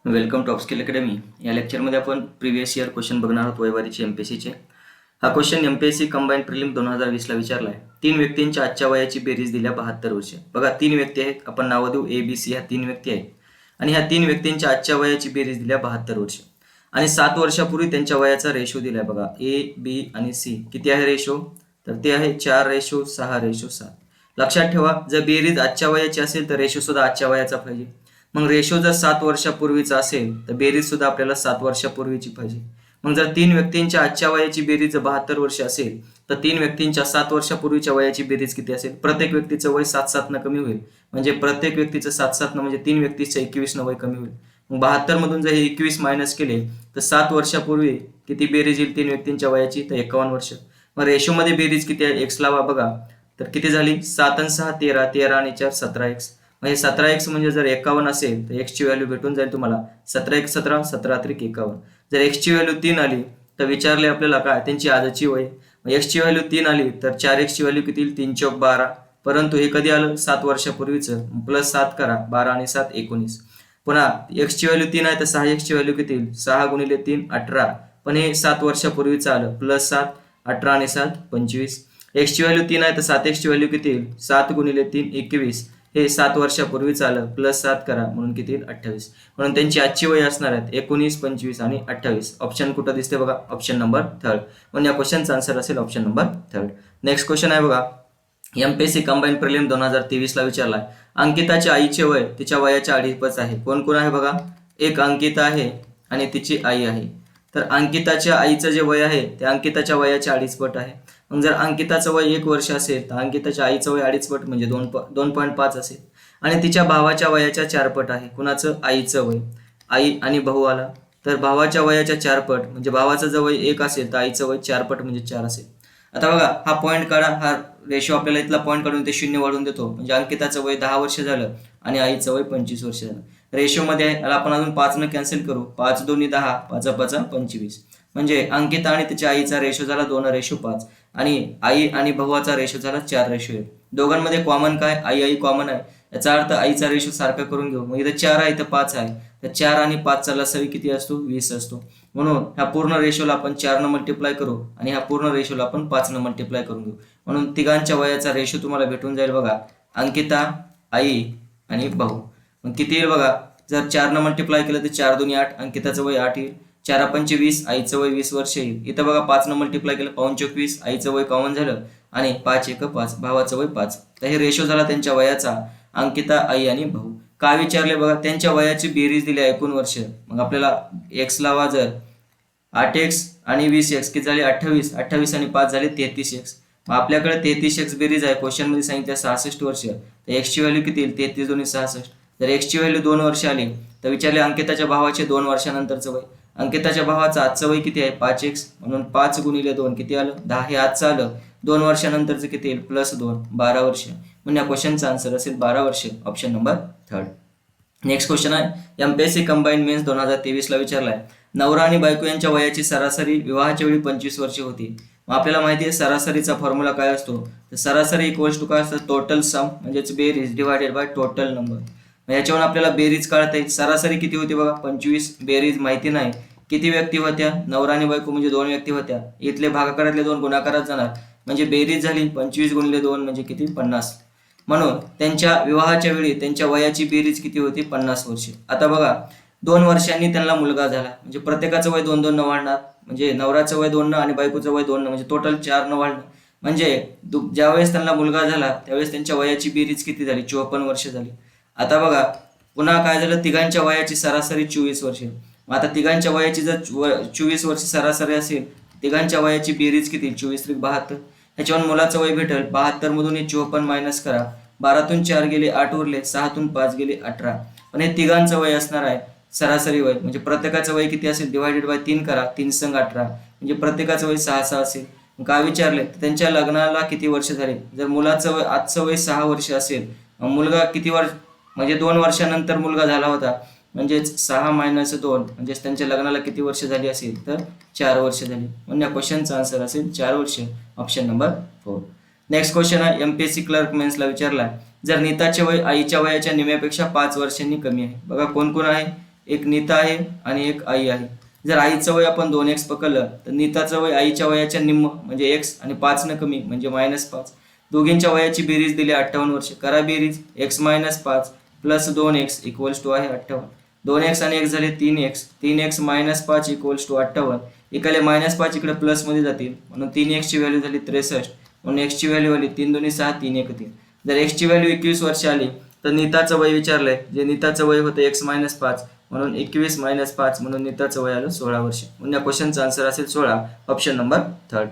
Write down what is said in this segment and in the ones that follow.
Welcome top skill academy. या लेक्चरमध्ये आपण प्रिव्हियस इयर क्वेश्चन बघणार आहोत वयवारीचे एमपीएससीचे. हा क्वेश्चन एमपीएससी कंबाईन प्रिलिम 2020ला विचारला आहे. 3 व्यक्तींच्या आजच्या वयाची बेरीज दिल्या 72 वर्षे. बघा 3 व्यक्ती आहेत, आपण नावं देऊ ए बी सी. ह्या 3 व्यक्ती आहेत आणि ह्या 3 व्यक्तींच्या आजच्या वयाची बेरीज दिल्या 72 वर्षे आणि 7 वर्षापूर्वी त्यांच्या वयाचा रेशो दिलाय. बघा ए बी आणि सी किती आहे रेशो, तर ते आहे 4:6:7. लक्षात ठेवा, जर बेरीज आजच्या वयाची असेल तर रेशो सुद्धा आजच्या वयाचा पाहिजे. मग रेशो जर 7 वर्षापूर्वीचा असेल तर बेरीज सुद्धा आपल्याला 7 वर्षापूर्वीची पाहिजे. मग जर 3 व्यक्तींच्या आजच्या वयाची बेरीज 72 वर्ष असेल तर 3 व्यक्तींच्या 7 वर्षापूर्वीच्या वयाची बेरीज किती असेल? प्रत्येक व्यक्तीचं वय 7-7 न कमी होईल, म्हणजे प्रत्येक व्यक्तीचं 7-7 न म्हणजे 3 व्यक्तीचं 21 न वय कमी होईल. मग 72 मधून जर हे 21 मायनस केले तर 7 वर्षापूर्वी किती बेरीज येईल 3 व्यक्तींच्या वयाची? तर 51 वर्ष. मग रेशोमध्ये बेरीज किती आहे? एक्स लावा. बघा तर किती झाली? 7 आणि 6 13, 13 आणि 4 17x. म्हणजे 17x म्हणजे जर 51 असेल तर x ची व्हॅल्यू भेटून जाईल तुम्हाला 17x 17, 17 त्रिक 51. जर x ची व्हॅल्यू 3 आली तर विचारले आपल्याला काय त्यांची आजची वय. x ची व्हॅल्यू 3 आली तर 4x ची व्हॅल्यू किती येईल? 3 चौक 12. परंतु हे कधी आलं? 7 वर्षापूर्वीचं. प्लस 7 करा, 12 आणि 7 19. पुन्हा x ची व्हॅल्यू 3 आहे तर 6x ची व्हॅल्यू किती येईल? 6 गुणिले 3 18. पण हे 7 वर्षापूर्वीचं आलं. प्लस 7 18 आणि 7 25. x ची व्हॅल्यू 3 आहे तर 7x ची व्हॅल्यू किती येईल? 7 गुणिले 3 21. हे 7 वर्षापूर्वीच आलं. प्लस 7 करा म्हणून किती येईल? 28. म्हणून त्यांची आजची वय असणार आहेत 19, 25 आणि 28. ऑप्शन कुठं दिसते? बघा ऑप्शन नंबर 3. म्हणून या क्वेश्चनचा आन्सर असेल ऑप्शन नंबर 3. नेक्स्ट क्वेश्चन आहे बघा, एमपीएससी कंबाईन प्रिलिम 2023ला विचारलाय. अंकिताच्या आईचे वय तिच्या वयाच्या अडीचपट आहे. कोण कोण आहे बघा? एक अंकिता आहे आणि तिची आई आहे. तर अंकिताच्या आईचं जे वय आहे ते अंकिताच्या वयाच्या अडीचपट आहे. मग जर अंकिताचं वय 1 वर्ष असेल तर अंकिताच्या आईचं वय अडीचपट म्हणजे 2.5 असेल आणि तिच्या भावाच्या वयाच्या 4 पट आहे. कुणाचं? आईचं वय. आई आणि भाऊ आला तर भावाच्या वयाच्या 4 पट म्हणजे भावाचं जर वय 1 असेल तर आईचं वय 4 पट म्हणजे 4 असेल. आता बघा हा पॉईंट काढा, हा रेशो आपल्याला इथला पॉईंट काढून ते 0 वाढून देतो. म्हणजे अंकिताचं वय 10 वर्ष झालं आणि आईचं वय 25 वर्ष झालं. रेशोमध्ये याला आपण अजून 5 न कॅन्सल करू. 5 2 10, 5 5 25. म्हणजे अंकिता आणि तिच्या आईचा रेशो झाला 2:5 आणि आई आणि भावाचा रेशो झाला 4:1. दोघांमध्ये कॉमन काय? आई आई कॉमन आहे. याचा अर्थ आईचा रेशो सारखा करून घेऊ. मग इथं 4 आहे इथं 5 आहे तर 4 आणि 5 चा लसावी किती असतो? 20 असतो. म्हणून ह्या पूर्ण रेशोला आपण 4 न मल्टिप्लाय करू आणि ह्या पूर्ण रेशोला आपण 5 न मल्टिप्लाय करून घेऊ. म्हणून तिघांच्या वयाचा रेशो तुम्हाला भेटून जाईल बघा, अंकिता, आई आणि भाऊ. मग किती येईल बघा? जर 4 न मल्टिप्लाय केलं तर 4 2 8, अंकिताचं वय 8 येईल. 4 5 20, आईचं वय 20 वर्ष येईल. इथं बघा 5 न मल्टिप्लाय केलं 5 चौक 20, आईचं वय कॉमन झालं आणि 5 1 5, भावाचं वय 5. तर हे रेशो झाला त्यांच्या वयाचा, अंकिता, आई आणि भाऊ. काय विचारले बघा? त्यांच्या वयाची बेरीज दिली 19 वर्ष. मग आपल्याला एक्स लावा. जर 8x आणि 20x किती झाले? 28. 28 आणि 5 झाले 33x. मग आपल्याकडे 33x बेरीज आहे. क्वेश्चन मध्ये सांगितलं 66 वर्ष. तर x ची व्हॅल्यू किती येईल? 33 2 66. जर x ची व्हॅल्यू 2 वर्ष आली तर विचारले अंकिताच्या भावाचे 2 वर्षानंतरचं वय. अंकिताच्या भावाचं आजचं वय किती आहे? 5x. म्हणून 5 गुणिले 2 किती आलं? 10. हे आजचं आलं. 2 वर्षानंतरचं किती येईल? प्लस 2 12 वर्ष. म्हणजे या क्वेश्चनचा आन्सर असेल 12 वर्ष. Option number 3. नेक्स्ट क्वेश्चन आहे एमपीएससी कंबाईन मेन्स 2023ला विचारलाय. नवरा आणि बायको यांच्या वयाची सरासरी विवाहाच्या वेळी 25 वर्षे होती. मग आपल्याला माहिती आहे सरासरीचा फॉर्म्युला काय असतो? तर सरासरी इक्वल्स टू काय असतं? टोटल सम म्हणजेच बेरीज डिवायडेड बाय टोटल नंबर. याच्यावरून आपल्याला बेरीज काढता येईल. सरासरी किती होती बघा? 25. बेरीज माहिती नाही. किती व्यक्ती होत्या? नवरा आणि बायको म्हणजे 2 व्यक्ती होत्या. इथले भागाकारातले 2 गुणाकारात जाणार म्हणजे बेरीज झाली 25 गुणिले 2 म्हणजे किती? 50. म्हणून त्यांच्या विवाहाच्या वेळी त्यांच्या वयाची बेरीज किती होती? 50 वर्ष. आता बघा 2 वर्षांनी त्यांना मुलगा झाला म्हणजे प्रत्येकाचं वय 2 2 न वाढणार. म्हणजे नवराचं वय 2 न आणि बायकोचं वय 2 न म्हणजे टोटल 4 न वाढणं. म्हणजे ज्यावेळेस त्यांना मुलगा झाला त्यावेळेस त्यांच्या वयाची बेरीज किती झाली? 54 वर्ष झाली. आता बघा पुन्हा काय झालं? तिघांच्या वयाची सरासरी 24 वर्ष. मग आता तिघांच्या वयाची जर 24 वर्ष सरासरी असेल, तिघांच्या वयाची बेरीज किती? 24 त्रिक 72. ह्याच्यावर मुलाचं वय भेटेल 72 मधून हे 54 मायनस करा. 12तून 4 गेले 8 उरले, 6तून 5 गेले 18. पण हे तिघांचं वय असणार आहे सरासरी वय. म्हणजे प्रत्येकाचं वय किती असेल? डिवायडेड बाय 3 करा. 3 संग 18 म्हणजे प्रत्येकाचं वय 6 6 असेल. काय विचारले? त्यांच्या लग्नाला किती वर्ष झाले? जर मुलाचं वय आजचं वय 6 वर्ष असेल, मुलगा किती वर्ष म्हणजे 2 वर्षानंतर मुलगा झाला होता म्हणजेच 6 मायनस 2 म्हणजे त्यांच्या लग्नाला किती वर्ष झाली असेल? तर 4 वर्ष झाली. म्हणजे या क्वेश्चनचा आन्सर असेल 4 वर्ष. Option number 4. नेक्स्ट क्वेश्चन आहे एमपीएससी क्लर्क मेन्सला विचारला. जर नीताचे वय आईच्या वयाच्या निम्म्यापेक्षा 5 वर्षांनी कमी आहे. बघा कोण कोण आहे? एक नीता आहे आणि एक आई आहे. जर आईचं वय आपण 2x पकडलं तर नीताचं वय आईच्या वयाच्या निम्म म्हणजे x आणि 5 न कमी म्हणजे -5. दोघींच्या वयाची बेरीज दिली 58 वर्ष. करा बेरीज. x - 5 plus 2x equals to आहे 58. 2x आणि x झाले 3x. 3x - 5 equals to 58. इकडे -5 इकडे प्लस मध्ये जातील म्हणून 3x ची व्हॅल्यू झाली 63. म्हणून x ची व्हॅल्यू आली 3 2 6 3 1 3. जर x ची व्हॅल्यू 21 वर्ष आली तर नीताचं वय विचारलंय. जे नीताचं वय होतं x - 5 म्हणून 21 - 5 म्हणून नीताचं वय आलं 16 वर्ष. म्हणून या क्वेश्चनचा आन्सर असेल 16. Option number 3.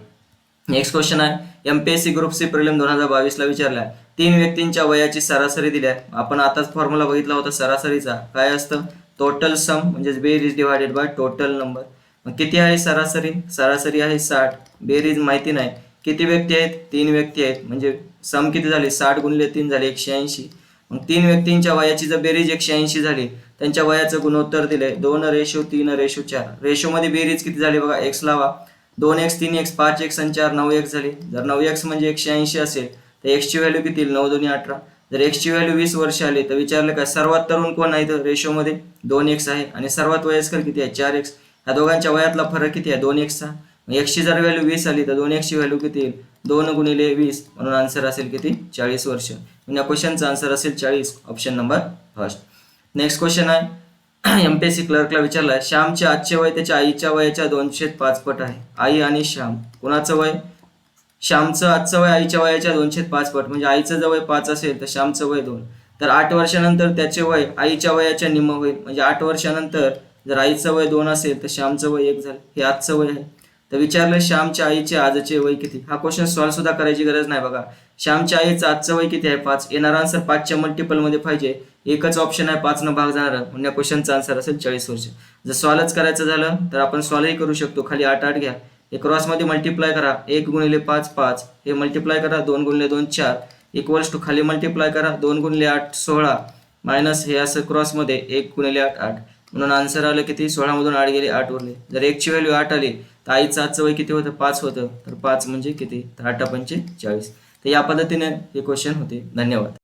नेक्स्ट क्वेश्चन आहे एमपीएससी ग्रुप सी प्रिलिम 2022 ला विचारला आहे. 3 व्यक्तींच्या वयाची सरासरी दिली आहे. आपण आताच फॉर्म्युला बघितला होता सरासरीचा. काय असतं? टोटल सम म्हणजे बेरीज डिवायडेड बाय टोटल नंबर. मग किती आहे सरासरी? सरासरी आहे 60. बेरीज माहिती नाही. किती व्यक्ती आहेत? 3 व्यक्ती आहेत म्हणजे सम किती झाले? 60 गुणिले 3 झाले 180. मग 3 व्यक्तींच्या वयाची जर बेरीज 180 झाली त्यांच्या वयाचं गुणोत्तर दिले 2:3:4. रेशो मध्ये बेरीज किती झाली बघा. x लावा. 2x 3x 5x आणि 4 9x झाली. जर 9x म्हणजे 180 असेल तर x ची व्हॅल्यू किती? 9 2 18. जर x ची व्हॅल्यू 20 वर्ष आली तर विचारलं काय सर्वात तरुण कोण आहे? तर रेशो मध्ये 2x आहे आणि सर्वात वयस्कर किती आहे? 4x. या दोघांच्या वयातला फरक किती आहे? 2x चा. x ची जर व्हॅल्यू 20 आली तर 2x ची व्हॅल्यू किती येईल? 2 गुणिले 20 म्हणून आन्सर असेल किती? 40 वर्ष. या क्वेश्चनचा आन्सर असेल 40. Option number 1. नेक्स्ट क्वेश्चन आहे एमपीएससी क्लर्कला विचारलाय. श्यामचे आजचे वय त्याच्या आईच्या वयाच्या 205 पट आहे. आई आणि श्याम कोणाचं वय? श्यामचं आजचं वय आईच्या वयाच्या 205 पट म्हणजे आईचं जर वय 5 असेल तर श्यामचं वय 2. तर 8 वर्षानंतर त्याचे वय आईच्या वयाच्या निम्म होईल म्हणजे 8 वर्षानंतर जर आईचं वय 2 असेल तर श्यामचं वय 1 झालं. हे आजचं वय आहे. तर विचारलं श्यामच्या आईचे आजचे वय किती? हा क्वेश्चन सॉल्व्ह सुद्धा करायची गरज नाही बघा. श्यामच्या आईचं आजचं वय किती आहे? 5. येणारा आन्सर 5च्या मल्टिपल मध्ये पाहिजे. एकच ऑप्शन आहे 5 न भाग जाणार म्हणजे या क्वेश्चनचा आन्सर असेल 40 वर्ष. जर सॉल्व्हच करायचं झालं तर आपण सॉल्व्हही करू शकतो. खाली 8 8 घ्या. हे क्रॉस मध्ये मल्टिप्लाय करा. 1 गुणिले 5 5. हे मल्टिप्लाय करा 2 गुणिले 2 4 इक्वल्स टू खाली मल्टिप्लाय करा 2 गुणिले 8 16 मायनस हे असं क्रॉस मध्ये 1 गुणिले 8 8 म्हणून आन्सर आलं किती? 16 मधून 8 गेले 8 उरले. जर 1 ची व्हॅल्यू 8 आली तर आईचं आजचं वय किती होतं? 5 होतं. तर 5 म्हणजे किती? तर 8 5 40. तर या पद्धतीने हे क्वेश्चन होते. धन्यवाद.